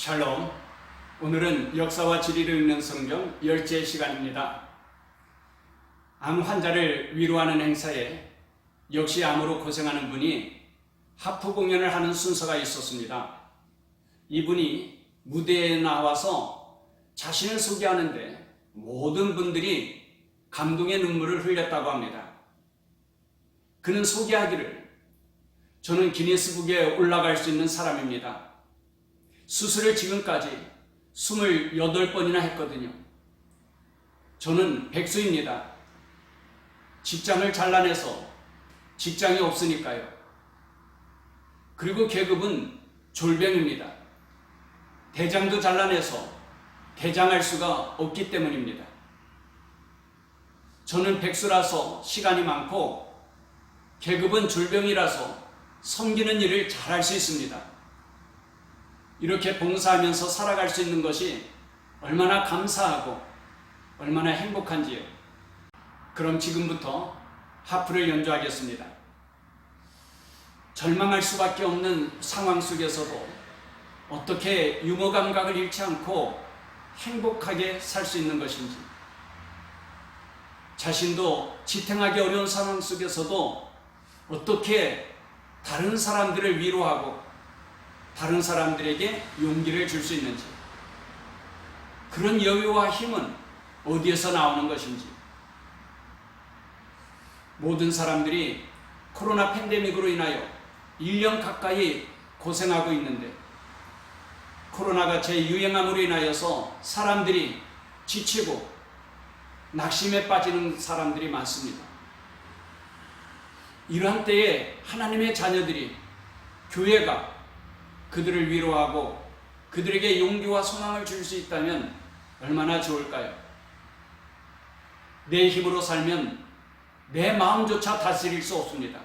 샬롬. 오늘은 역사와 지리를 읽는 성경 10째 시간입니다. 암 환자를 위로하는 행사에 역시 암으로 고생하는 분이 하프 공연을 하는 순서가 있었습니다. 이분이 무대에 나와서 자신을 소개하는데 모든 분들이 감동의 눈물을 흘렸다고 합니다. 그는 소개하기를, 저는 기네스북에 올라갈 수 있는 사람입니다. 수술을 지금까지 28번이나 했거든요. 저는 백수입니다. 직장을 잘라내서 직장이 없으니까요. 그리고 계급은 졸병입니다. 대장도 잘라내서 대장할 수가 없기 때문입니다. 저는 백수라서 시간이 많고 계급은 졸병이라서 섬기는 일을 잘할 수 있습니다. 이렇게 봉사하면서 살아갈 수 있는 것이 얼마나 감사하고 얼마나 행복한지요. 그럼 지금부터 하프를 연주하겠습니다. 절망할 수밖에 없는 상황 속에서도 어떻게 유머 감각을 잃지 않고 행복하게 살 수 있는 것인지, 자신도 지탱하기 어려운 상황 속에서도 어떻게 다른 사람들을 위로하고 다른 사람들에게 용기를 줄 수 있는지, 그런 여유와 힘은 어디에서 나오는 것인지. 모든 사람들이 코로나 팬데믹으로 인하여 1년 가까이 고생하고 있는데, 코로나가 재유행함으로 인하여서 사람들이 지치고 낙심에 빠지는 사람들이 많습니다. 이러한 때에 하나님의 자녀들이, 교회가 그들을 위로하고 그들에게 용기와 소망을 줄 수 있다면 얼마나 좋을까요? 내 힘으로 살면 내 마음조차 다스릴 수 없습니다.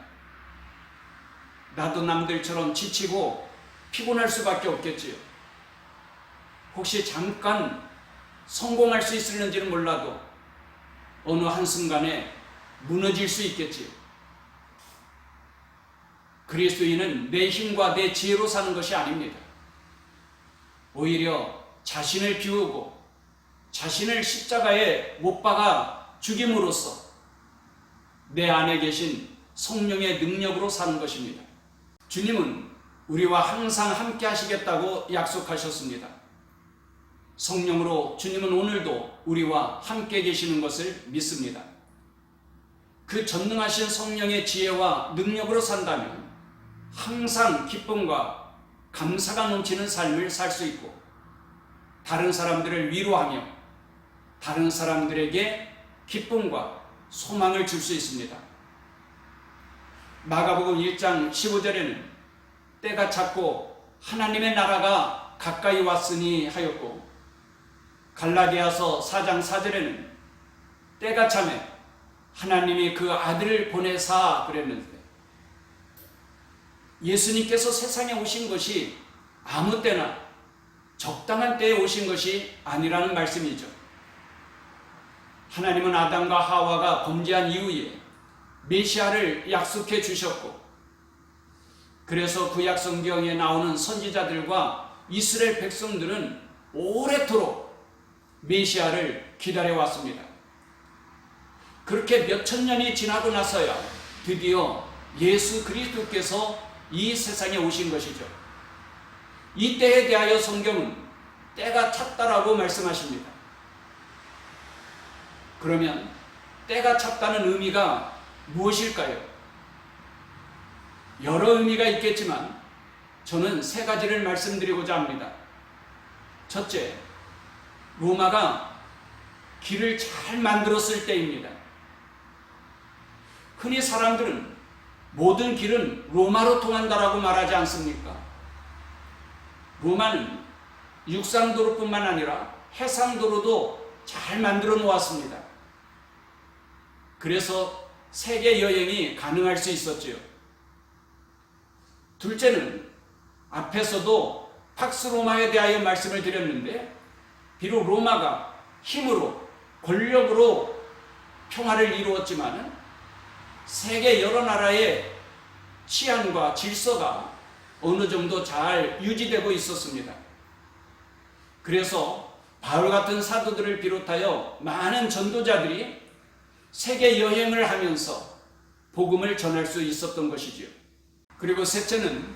나도 남들처럼 지치고 피곤할 수밖에 없겠지요. 혹시 잠깐 성공할 수 있을는지는 몰라도 어느 한순간에 무너질 수 있겠지요. 그리스도인은 내 힘과 내 지혜로 사는 것이 아닙니다. 오히려 자신을 비우고 자신을 십자가에 못 박아 죽임으로써 내 안에 계신 성령의 능력으로 사는 것입니다. 주님은 우리와 항상 함께 하시겠다고 약속하셨습니다. 성령으로 주님은 오늘도 우리와 함께 계시는 것을 믿습니다. 그 전능하신 성령의 지혜와 능력으로 산다면 항상 기쁨과 감사가 넘치는 삶을 살 수 있고, 다른 사람들을 위로하며 다른 사람들에게 기쁨과 소망을 줄 수 있습니다. 마가복음 1장 15절에는 때가 찼고 하나님의 나라가 가까이 왔으니 하였고, 갈라디아서 4장 4절에는 때가 차매 하나님이 그 아들을 보내사 그랬는데, 예수님께서 세상에 오신 것이 아무 때나 적당한 때에 오신 것이 아니라는 말씀이죠. 하나님은 아담과 하와가 범죄한 이후에 메시아를 약속해 주셨고, 그래서 구약 성경에 나오는 선지자들과 이스라엘 백성들은 오래도록 메시아를 기다려왔습니다. 그렇게 몇천 년이 지나고 나서야 드디어 예수 그리스도께서 이 세상에 오신 것이죠. 이 때에 대하여 성경은 때가 찼다라고 말씀하십니다. 그러면 때가 찼다는 의미가 무엇일까요? 여러 의미가 있겠지만 저는 세 가지를 말씀드리고자 합니다. 첫째, 로마가 길을 잘 만들었을 때입니다. 흔히 사람들은 모든 길은 로마로 통한다라고 말하지 않습니까? 로마는 육상도로뿐만 아니라 해상도로도 잘 만들어 놓았습니다. 그래서 세계 여행이 가능할 수 있었지요. 둘째는 앞에서도 팍스 로마에 대하여 말씀을 드렸는데, 비록 로마가 힘으로 권력으로 평화를 이루었지만 세계 여러 나라의 치안과 질서가 어느 정도 잘 유지되고 있었습니다. 그래서 바울 같은 사도들을 비롯하여 많은 전도자들이 세계 여행을 하면서 복음을 전할 수 있었던 것이지요. 그리고 셋째는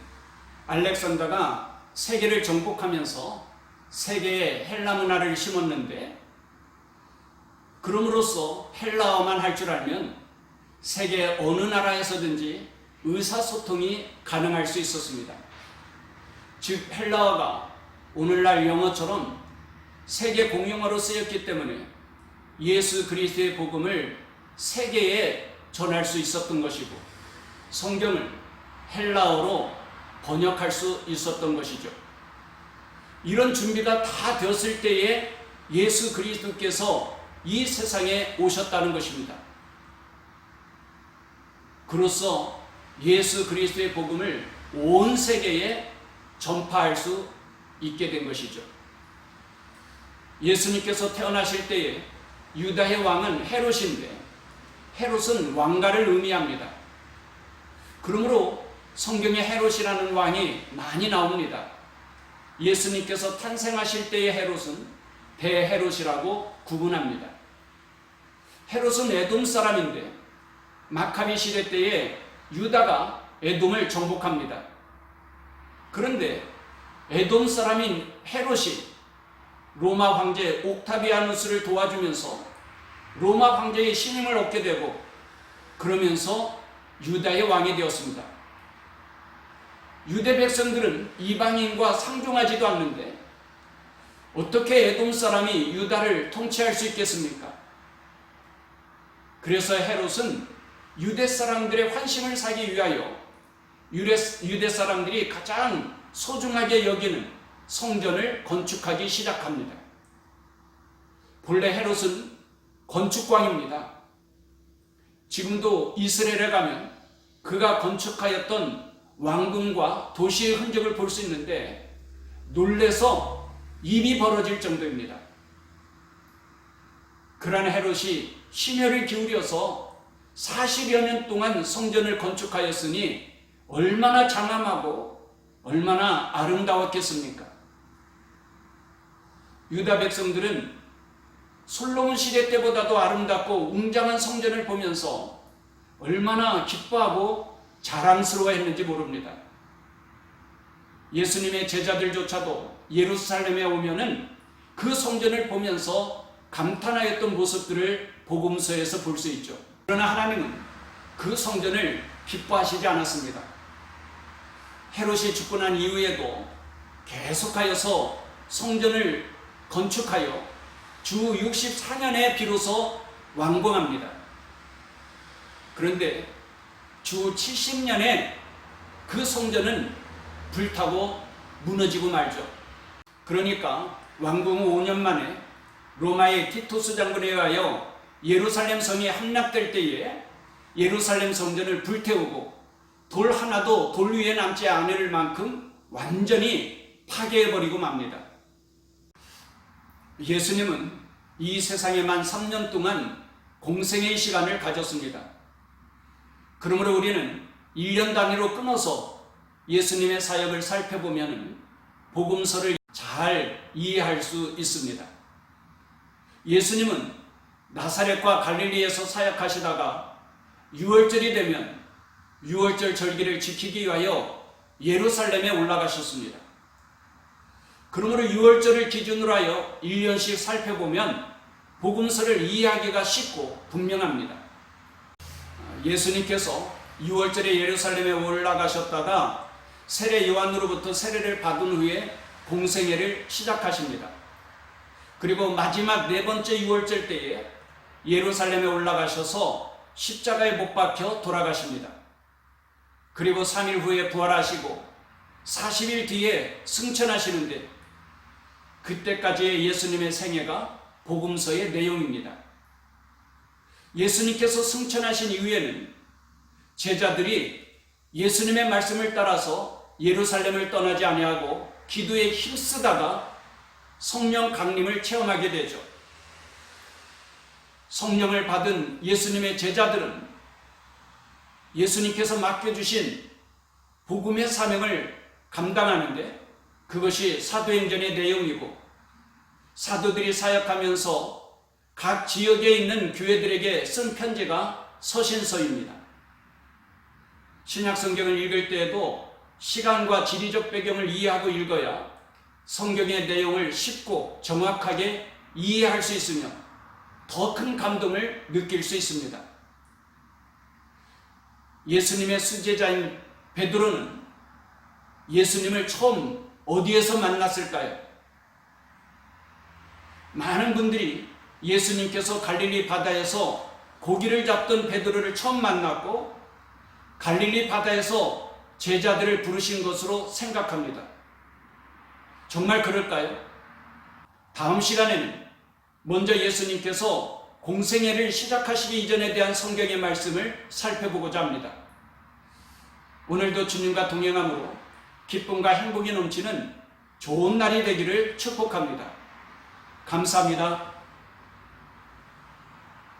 알렉산더가 세계를 정복하면서 세계에 헬라 문화를 심었는데, 그럼으로써 헬라어만 할 줄 알면 세계 어느 나라에서든지 의사소통이 가능할 수 있었습니다. 즉 헬라어가 오늘날 영어처럼 세계 공용어로 쓰였기 때문에 예수 그리스도의 복음을 세계에 전할 수 있었던 것이고, 성경을 헬라어로 번역할 수 있었던 것이죠. 이런 준비가 다 되었을 때에 예수 그리스도께서 이 세상에 오셨다는 것입니다. 그로써 예수 그리스도의 복음을 온 세계에 전파할 수 있게 된 것이죠. 예수님께서 태어나실 때에 유다의 왕은 헤롯인데, 헤롯은 왕가를 의미합니다. 그러므로 성경에 헤롯이라는 왕이 많이 나옵니다. 예수님께서 탄생하실 때의 헤롯은 대헤롯이라고 구분합니다. 헤롯은 에돔 사람인데 마카비 시대 때에 유다가 에돔을 정복합니다. 그런데 에돔 사람인 헤롯이 로마 황제 옥타비아누스를 도와주면서 로마 황제의 신임을 얻게 되고, 그러면서 유다의 왕이 되었습니다. 유대 백성들은 이방인과 상종하지도 않는데 어떻게 에돔 사람이 유다를 통치할 수 있겠습니까? 그래서 헤롯은 유대 사람들의 환심을 사기 위하여 유대 사람들이 가장 소중하게 여기는 성전을 건축하기 시작합니다. 본래 헤롯은 건축광입니다. 지금도 이스라엘에 가면 그가 건축하였던 왕궁과 도시의 흔적을 볼 수 있는데 놀래서 입이 벌어질 정도입니다. 그러한 헤롯이 심혈을 기울여서 40여 년 동안 성전을 건축하였으니 얼마나 장엄하고 얼마나 아름다웠겠습니까? 유다 백성들은 솔로몬 시대 때보다도 아름답고 웅장한 성전을 보면서 얼마나 기뻐하고 자랑스러워했는지 모릅니다. 예수님의 제자들조차도 예루살렘에 오면은 그 성전을 보면서 감탄하였던 모습들을 복음서에서 볼 수 있죠. 그러나 하나님은 그 성전을 기뻐하시지 않았습니다. 헤롯이 죽고 난 이후에도 계속하여서 성전을 건축하여 주 64년에 비로소 완공합니다. 그런데 주 70년에 그 성전은 불타고 무너지고 말죠. 그러니까 완공 후 5년 만에 로마의 티투스 장군에 의하여 예루살렘 성이 함락될 때에 예루살렘 성전을 불태우고 돌 하나도 돌 위에 남지 않을 만큼 완전히 파괴해버리고 맙니다. 예수님은 이 세상에만 3년 동안 공생의 시간을 가졌습니다. 그러므로 우리는 1년 단위로 끊어서 예수님의 사역을 살펴보면 복음서를 잘 이해할 수 있습니다. 예수님은 나사렛과 갈릴리에서 사역하시다가 6월절이 되면 6월절 절기를 지키기 위하여 예루살렘에 올라가셨습니다. 그러므로 6월절을 기준으로 하여 1년씩 살펴보면 복음서를 이해하기가 쉽고 분명합니다. 예수님께서 6월절에 예루살렘에 올라가셨다가 세례 요한으로부터 세례를 받은 후에 공생애를 시작하십니다. 그리고 마지막 네 번째 6월절 때에 예루살렘에 올라가셔서 십자가에 못 박혀 돌아가십니다. 그리고 3일 후에 부활하시고 40일 뒤에 승천하시는데, 그때까지의 예수님의 생애가 복음서의 내용입니다. 예수님께서 승천하신 이후에는 제자들이 예수님의 말씀을 따라서 예루살렘을 떠나지 아니하고 기도에 힘쓰다가 성령 강림을 체험하게 되죠. 성령을 받은 예수님의 제자들은 예수님께서 맡겨주신 복음의 사명을 감당하는데, 그것이 사도행전의 내용이고 사도들이 사역하면서 각 지역에 있는 교회들에게 쓴 편지가 서신서입니다. 신약 성경을 읽을 때에도 시간과 지리적 배경을 이해하고 읽어야 성경의 내용을 쉽고 정확하게 이해할 수 있으며 더 큰 감동을 느낄 수 있습니다. 예수님의 수제자인 베드로는 예수님을 처음 어디에서 만났을까요? 많은 분들이 예수님께서 갈릴리 바다에서 고기를 잡던 베드로를 처음 만났고 갈릴리 바다에서 제자들을 부르신 것으로 생각합니다. 정말 그럴까요? 다음 시간에는 먼저 예수님께서 공생애를 시작하시기 이전에 대한 성경의 말씀을 살펴보고자 합니다. 오늘도 주님과 동행함으로 기쁨과 행복이 넘치는 좋은 날이 되기를 축복합니다. 감사합니다.